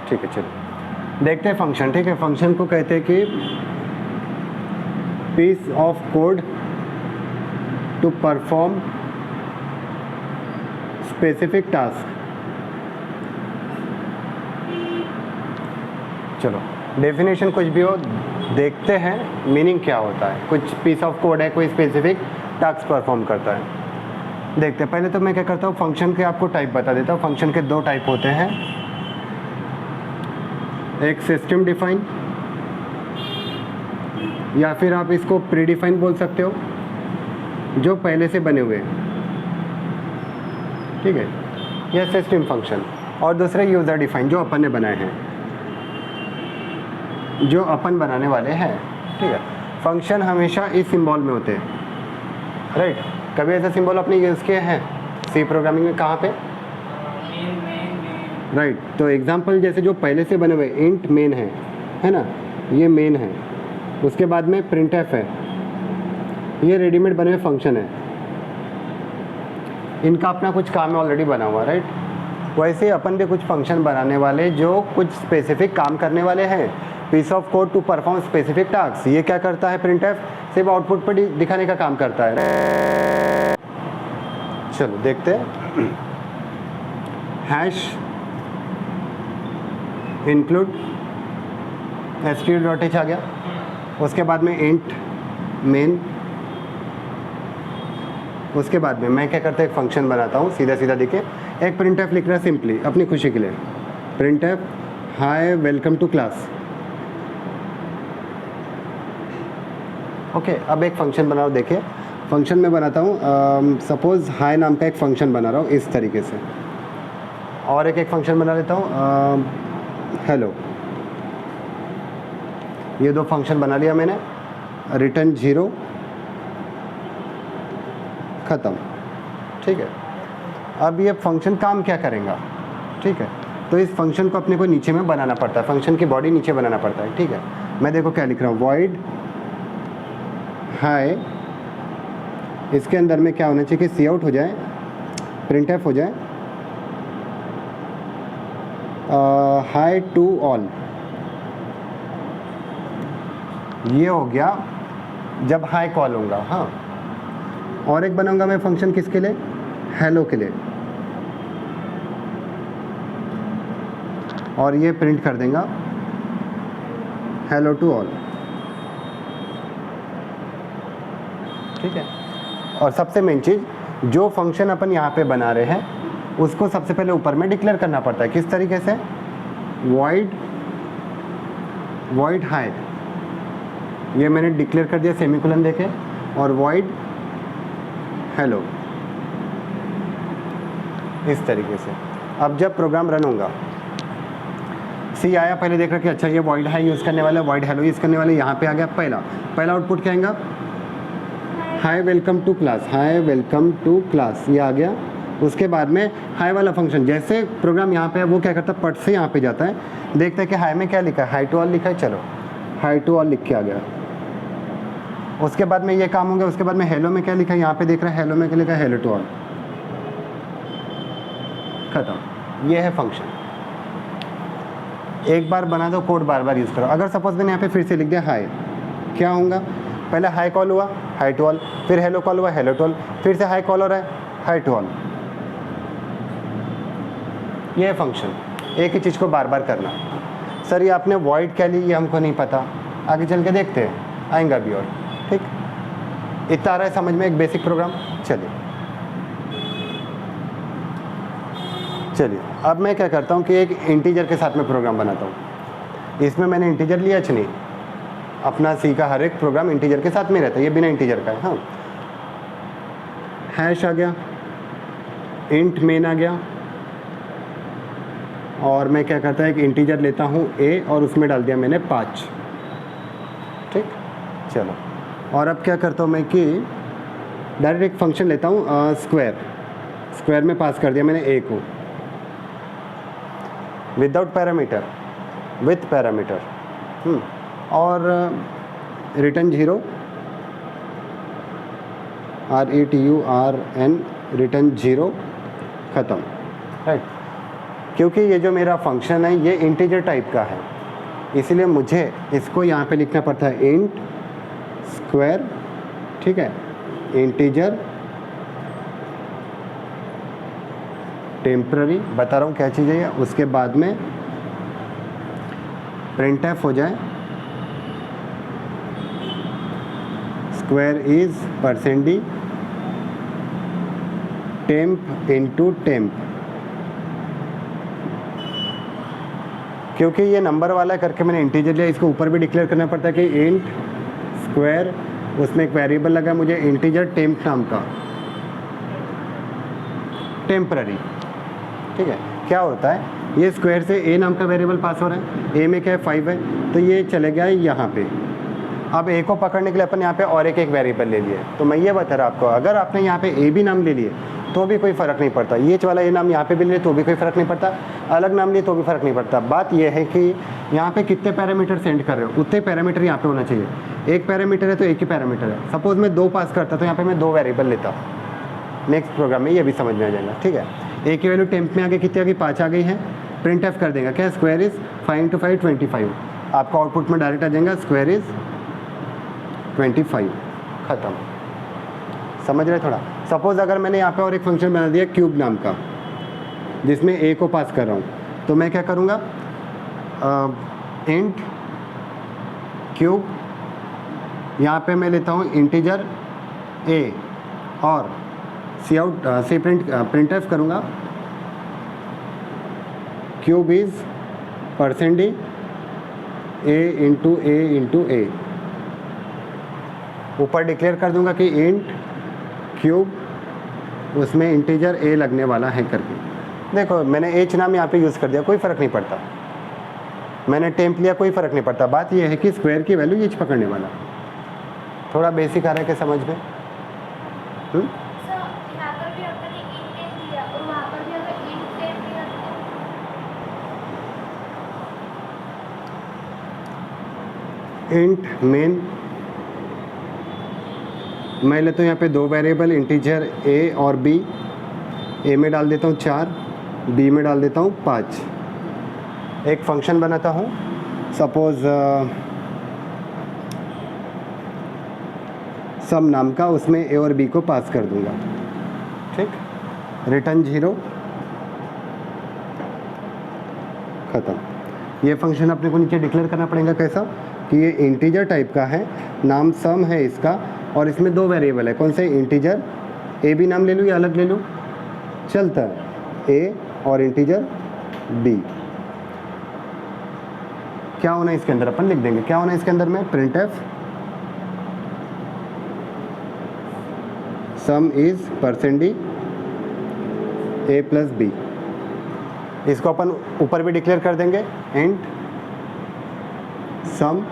ठीक है, चलिए देखते हैं फंक्शन। ठीक है, फंक्शन को कहते हैं कि piece of code to perform specific task. चलो डेफिनेशन कुछ भी हो, देखते हैं मीनिंग क्या होता है। कुछ पीस ऑफ कोड है, कोई स्पेसिफिक टास्क परफॉर्म करता है। देखते हैं। पहले तो मैं क्या करता हूँ, फंक्शन के आपको टाइप बता देता हूँ। फंक्शन के दो टाइप होते हैं, एक सिस्टम डिफाइन या फिर आप इसको प्री डिफाइन बोल सकते हो, जो पहले से बने हुए हैं। ठीक है, यह सिस्टम फंक्शन। और दूसरे यूज़र डिफाइन, जो अपन ने बनाए हैं, जो अपन बनाने वाले हैं। ठीक है, फंक्शन हमेशा इस सिंबल में होते हैं, राइट। कभी ऐसा सिंबल आपने यूज़ किए हैं सी प्रोग्रामिंग में? कहाँ पे? राइट। तो एग्जांपल जैसे जो पहले से बने हुए इंट मेन है ना, ये मेन है। उसके बाद में प्रिंटफ है, ये रेडीमेड बने हुए फंक्शन है। इनका अपना कुछ काम है ऑलरेडी बना हुआ, राइट। वैसे अपन भी कुछ फंक्शन बनाने वाले जो कुछ स्पेसिफिक काम करने वाले हैं। Piece of code to perform specific task. ये क्या करता है? प्रिंटफ सिर्फ आउटपुट पर दिखाने का काम करता है। चलो देखते हैं। हैश इंक्लूड std.h आ गया। उसके बाद में इंट मेन। उसके बाद में मैं क्या करता हूँ, एक फंक्शन बनाता हूँ सीधा सीधा। देखिए, एक प्रिंटफ लिख रहा है सिंपली अपनी खुशी के लिए। Printf hi welcome to class. Okay, अब एक फंक्शन बना रहा हूँ। देखिए, फंक्शन में बनाता हूँ, सपोज़ हाय नाम का एक फंक्शन बना रहा हूँ इस तरीके से। और एक फंक्शन बना लेता हूँ हेलो। ये दो फंक्शन बना लिया मैंने। रिटर्न 0, ख़त्म। ठीक है, अब ये फंक्शन काम क्या करेगा? ठीक है, तो इस फंक्शन को अपने को नीचे में बनाना पड़ता है, फंक्शन की बॉडी नीचे बनाना पड़ता है। ठीक है, मैं देखो क्या लिख रहा हूँ, वॉइड हाय। इसके अंदर में क्या होना चाहिए कि सी आउट हो जाए, प्रिंटफ हो जाए, हाय टू ऑल। ये हो गया जब हाय कॉल होगा। हाँ, और एक बनाऊंगा मैं फंक्शन किसके लिए? हेलो के लिए। और ये प्रिंट कर देगा हेलो टू ऑल। ठीक है, और सबसे मेन चीज़, जो फंक्शन अपन यहाँ पे बना रहे हैं उसको सबसे पहले ऊपर में डिक्लेयर करना पड़ता है। किस तरीके से? वॉइड हाय, ये मैंने डिक्लेयर कर दिया सेमीकोलन देके, और वॉइड हेलो, इस तरीके से। अब जब प्रोग्राम रन होगा, सी आया, पहले देख रहा कि अच्छा ये वॉइड हाई यूज़ करने वाला है, वॉइड हेलो यूज़ करने वाला है। यहाँ पे आ गया पहला आउटपुट क्या आएगा? Hi welcome to class, hi welcome to class, ये आ गया। उसके बाद में हाय वाला फंक्शन, जैसे प्रोग्राम यहाँ पे है वो क्या करता है, पट से यहाँ पे जाता है, देखता है कि हाय में क्या लिखा है, हाई टू ऑल लिखा है, चलो हाई टू ऑल लिख के आ गया। उसके बाद में ये काम हो गया। उसके बाद में हेलो में क्या लिखा है, यहाँ पे देख रहा है हेलो में क्या लिखा है, हेलो टू ऑल, खत्म। ये है फंक्शन। एक बार बना दो, कोड बार बार यूज़ करो। अगर सपोज मैंने यहाँ पे फिर से लिख दिया हाय, क्या होगा? पहले हाई कॉल हुआ, हाई टू ऑल, फिर हेलो कॉल हुआ, हेलो टू ऑल, फिर से हाई कॉल हो रहा है, हाई टू ऑल। ये है फंक्शन, एक ही चीज़ को बार बार करना। सर ये आपने वॉइड क्या ली, ये हमको नहीं पता, आगे चल के देखते हैं, आएगा भी। और ठीक, इतना आ रहा है समझ में एक बेसिक प्रोग्राम। चलिए अब मैं क्या करता हूँ कि एक इंटीजर के साथ में प्रोग्राम बनाता हूँ। इसमें मैंने इंटीजर लिया नहीं, अपना सी का हर एक प्रोग्राम इंटीजर के साथ में रहता है, ये बिना इंटीजर का है। हाँ, हैश आ गया, इंट मेन आ गया, और मैं क्या करता है एक इंटीजर लेता हूँ ए, और उसमें डाल दिया मैंने 5। ठीक, चलो। और अब क्या करता हूँ मैं कि डायरेक्ट एक फंक्शन लेता हूँ स्क्वायर में पास कर दिया मैंने ए को, विदाउट पैरामीटर, विथ पैरामीटर। और रिटर्न 0, RETURN, रिटर्न 0, ख़त्म। राइट, क्योंकि ये जो मेरा फंक्शन है ये इंटीजर टाइप का है, इसलिए मुझे इसको यहाँ पे लिखना पड़ता है इंट स्क्वायर, ठीक है, इंटीजर टेम्पररी, बता रहा हूँ क्या चीज़ है ये। उसके बाद में printf हो जाए square is %d temp into temp, क्योंकि ये नंबर वाला करके मैंने इंटीजर लिया, इसको ऊपर भी डिक्लेयर करना पड़ता है कि इंट स्क्वायर, उसमें एक वेरिएबल लगा मुझे इंटीजर टेम्प नाम का, टेम्पररी, ठीक है। क्या होता है, ये स्क्वायर से ए नाम का वेरिएबल पास हो रहा है, ए में क्या है 5 है, तो ये चले गया यहाँ पे। अब ए को पकड़ने के लिए अपन यहाँ पे और एक वेरिएबल ले लिए। तो मैं ये बता रहा आपको, अगर आपने यहाँ पे ए भी नाम ले लिए तो भी कोई फ़र्क नहीं पड़ता, ये वाला ए नाम यहाँ पे भी ले तो भी कोई फ़र्क नहीं पड़ता, अलग नाम लिए तो भी फ़र्क नहीं पड़ता। बात यह है कि यहाँ पे कितने पैरामीटर सेंड कर रहे हो, उतने पैरामीटर यहाँ पे होना चाहिए। एक पैरामीटर है तो एक ही पैरामीटर है। सपोज़ मैं 2 पास करता तो यहाँ पे मैं 2 वेरिएबल लेता हूँ, नेक्स्ट प्रोग्राम में ये भी समझ में आ जाएगा, ठीक है। ए की वैल्यू टेम्प में आगे कितनी आ गई, 5 आ गई है, प्रिंट एफ कर देगा क्या, स्क्वायर इज 5 × 5 25, आपका आउटपुट में डायरेक्ट आ जाएगा स्क्वायर इज 25, ख़त्म। समझ रहे थोड़ा। सपोज़ अगर मैंने यहाँ पे और एक फंक्शन बना दिया क्यूब नाम का, जिसमें ए को पास कर रहा हूँ, तो मैं क्या करूँगा, इंट क्यूब, यहाँ पे मैं लेता हूँ इंटीजर ए और प्रिंट एफ करूँगा cube is %d a into a, ऊपर डिक्लेयर कर दूंगा कि इंट क्यूब, उसमें इंटीजर ए लगने वाला है करके। देखो मैंने एच नाम यहाँ पे यूज़ कर दिया, कोई फ़र्क नहीं पड़ता, मैंने टेम्प लिया, कोई फ़र्क नहीं पड़ता। बात यह है कि स्क्वायर की वैल्यू एच पकड़ने वाला। थोड़ा बेसिक आ रहा है क्या समझ में? इंट मेन मैं लेता हूँ यहाँ पे 2 वेरिएबल इंटीजर ए और बी, ए में डाल देता हूँ 4, बी में डाल देता हूँ 5। एक फंक्शन बनाता हूँ, सपोज़ सम नाम का, उसमें ए और बी को पास कर दूँगा, ठीक, रिटर्न 0, ख़त्म। ये फंक्शन अपने को नीचे डिक्लेयर करना पड़ेगा कैसा, कि ये इंटीजर टाइप का है, नाम सम है इसका, और इसमें 2 वेरिएबल है, कौन से, इंटीजर ए भी नाम ले लूँ या अलग ले लूँ, चलता है, ए और इंटीजर बी। क्या होना है इसके अंदर, अपन लिख देंगे क्या होना है इसके अंदर में, print f sum is %d A plus B. इसको अपन ऊपर भी डिक्लेयर कर देंगे, इंट सम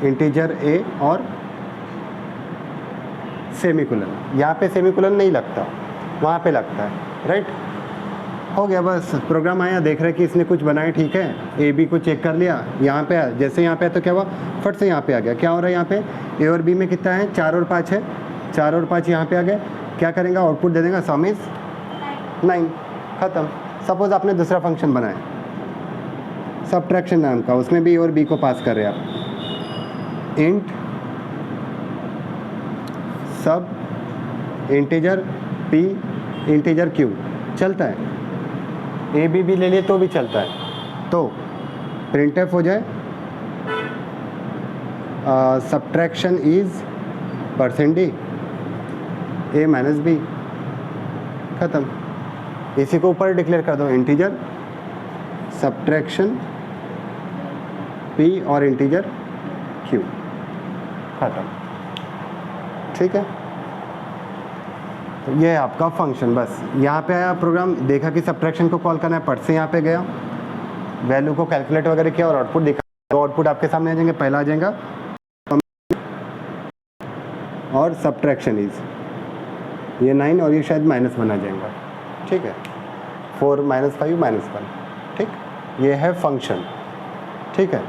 इंटीजर ए और सेमीकोलन। यहाँ पे सेमीकोलन नहीं लगता, वहाँ पे लगता है, राइट। हो गया, बस प्रोग्राम आया, देख रहे कि इसने कुछ बनाया, ठीक है, ए बी को चेक कर लिया, यहाँ पे जैसे यहाँ पे तो क्या हुआ, फट से यहाँ पे आ गया। क्या हो रहा है यहाँ पे, ए और बी में कितना है, 4 और 5 है, 4 और 5 यहाँ पे आ गए। क्या करेंगे, आउटपुट दे देगा सम इज 9, ख़त्म। सपोज आपने दूसरा फंक्शन बनाया सबट्रैक्शन नाम का, उसमें भी ए और बी को पास कर रहे हैं आप, इंट सब इंटीजर पी इंटीजर क्यू, चलता है, ए बी भी ले लिए तो भी चलता है। तो प्रिंट एफ हो जाए subtraction is %d A minus B, ख़त्म। इसी को ऊपर डिक्लेयर कर दो, इंटीजर सबट्रैक्शन p और इंटीजर q, ख़त्म, ठीक है। तो ये है आपका फंक्शन। बस यहाँ पे आया प्रोग्राम, देखा कि सबट्रैक्शन को कॉल करना है, पट से यहाँ पे गया, वैल्यू को कैलकुलेट वगैरह किया और आउटपुट दिखा, तो आउटपुट आपके सामने आ जाएंगे। पहला आ जाएगा और सबट्रैक्शन इज ये 9 और ये शायद -1 आ जाएगा, ठीक है, 4 -5 -1, ठीक, ये है फंक्शन, ठीक है।